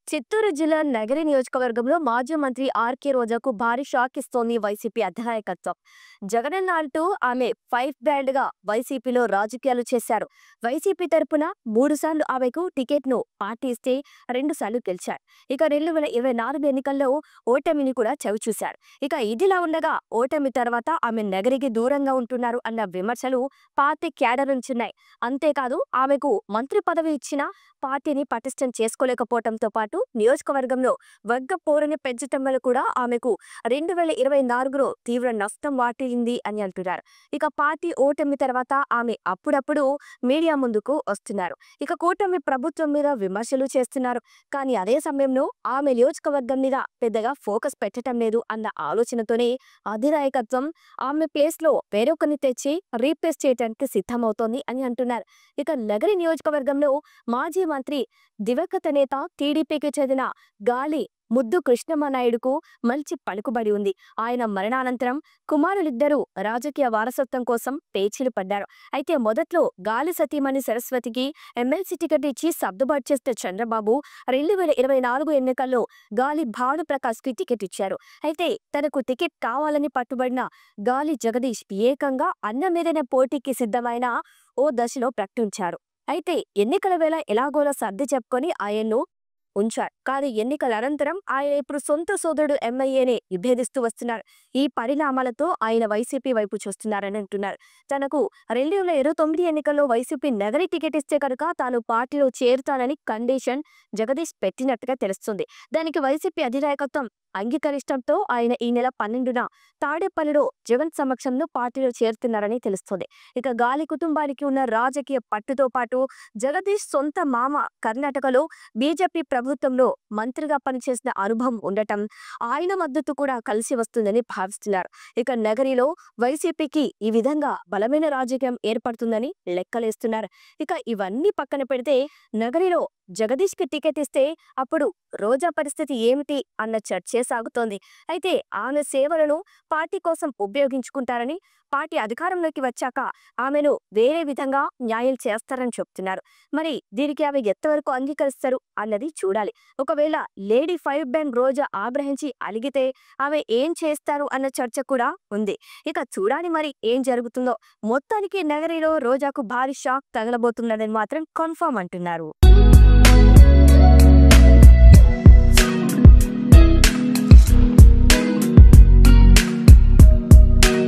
చిత్తూరు జిల్లా నగరి నియోజకవర్గంలో మాజీ మంత్రి ఆర్కే రోజాకు భారీ షాక్ ఇస్తోంది వైసీపీ అధినాయకత్వం. జగనన్న అంటూ ఆమె ఫైవ్ బ్రాండ్ గా వైసీపీలో రాజకీయాలు చేశారు. వైసీపీ తరపున 3 సార్లు ఆమెకు టికెట్ను పార్టీ ఇస్తే 2 సార్లు గెలిచారు. ఇక 2024 ఎన్నికల్లో ఓటమిని కూడా చవిచూశారు. ఇక ఇదిలా ఉండగా ఓటమి తర్వాత ఆమె నగరికి దూరంగా ఉంటున్నారు అన్న విమర్శలు పార్టీ క్యాడర్ నుంచున్నాయి. అంతేకాదు ఆమెకు మంత్రి పదవి ఇచ్చినా పార్టీని పటిష్టం చేసుకోలేకపోవడంతో పాటు నియోజకవర్గంలో వర్గ పోరుని పెంచటం వల్ల కూడా ఆమెకు 2024లో తీవ్ర నష్టం వాటిల్లింది అని అంటున్నారు. ఇక పార్టీ ఓటమి తర్వాత ఆమె అప్పుడప్పుడు మీడియా ముందుకు వస్తున్నారు. ఇక కూటమి ప్రభుత్వం మీద విమర్శలు చేస్తున్నారు. కానీ అదే సమయంలో ఆమె నియోజకవర్గం మీద పెద్దగా ఫోకస్ పెట్టడం లేదు అన్న ఆలోచనతోనే అధినాయకత్వం ఆమె ప్లేస్ లో వేరొకరిని తెచ్చి రీప్లేస్ చేయడానికి సిద్ధమవుతోంది అని అంటున్నారు. ఇక నగరి నియోజకవర్గంలో మాజీ మంత్రి దివంగత నేత టీడీపీకి చెందిన గాలి ముద్దు కృష్ణమనాయుడుకు మంచి పలుకుబడి ఉంది. ఆయన మరణానంతరం కుమారులిద్దరూ రాజకీయ వారసత్వం కోసం పేచీలు పడ్డారు. అయితే మొదట్లో గాలి సతీమణి సరస్వతికి ఎమ్మెల్సీ టికెట్ ఇచ్చి సర్దుబాటు చేసిన చంద్రబాబు 2024 ఎన్నికల్లో గాలి భానుప్రకాష్ కి టికెట్ ఇచ్చారు. అయితే తనకు టికెట్ కావాలని పట్టుబడిన గాలి జగదీష్ ఏకంగా అన్న మీదనే పోటీకి సిద్ధమైన ఓ దశలో ప్రకటించారు. అయితే ఎన్నికల వేళ ఎలాగోలా సర్ది చెప్పుకొని ఆయన్ను ఉంచారు. కానీ ఎన్నికల అనంతరం ఆయన ఇప్పుడు సొంత సోదరుడు ఎంఐఏనే విభేదిస్తూ వస్తున్నారు. ఈ పరిణామాలతో ఆయన వైసీపీ వైపు చూస్తున్నారని అంటున్నారు. తనకు 2029 ఎన్నికల్లో వైసీపీ నగరి టికెట్ ఇస్తే కనుక తాను పార్టీలో చేరుతానని కండిషన్ జగదీష్ పెట్టినట్టుగా తెలుస్తుంది. దానికి వైసీపీ అధినాయకత్వం అంగీకరించడంతో ఆయన ఈ నెల 12న తాడేపల్లిలో జగన్ సమక్షంలో పార్టీలో చేరుతున్నారని తెలుస్తుంది. ఇక గాలి కుటుంబానికి ఉన్న రాజకీయ పట్టుతో పాటు జగదీష్ సొంత మామ కర్ణాటకలో బీజేపీ ప్రభుత్వంలో మంత్రిగా పనిచేసిన అనుభవం ఉండటం ఆయన మద్దతు కూడా కలిసి వస్తుందని భావిస్తున్నారు. ఇక నగరిలో వైసీపీకి ఈ విధంగా బలమైన రాజకీయం ఏర్పడుతుందని లెక్కలేస్తున్నారు. ఇక ఇవన్నీ పక్కన పెడితే నగరిలో జగదీష్ కి టికెట్ ఇస్తే అప్పుడు రోజా పరిస్థితి ఏమిటి అన్న చర్చే సాగుతోంది. అయితే ఆమె సేవలను పార్టీ కోసం ఉపయోగించుకుంటారని, పార్టీ అధికారంలోకి వచ్చాక ఆమెను వేరే విధంగా న్యాయం చేస్తారని చెప్తున్నారు. మరి దీనికి ఆమె ఎంతవరకు అంగీకరిస్తారు అన్నది చూడాలి. ఒకవేళ లేడీ ఫైవ్ బ్యాండ్ రోజా ఆగ్రహించి అలిగితే ఆమె ఏం చేస్తారు అన్న చర్చ కూడా ఉంది. ఇక చూడాలి మరి ఏం జరుగుతుందో. మొత్తానికి నగరిలో రోజాకు భారీ షాక్ తగలబోతున్నదని మాత్రం కన్ఫర్మ్ అంటున్నారు.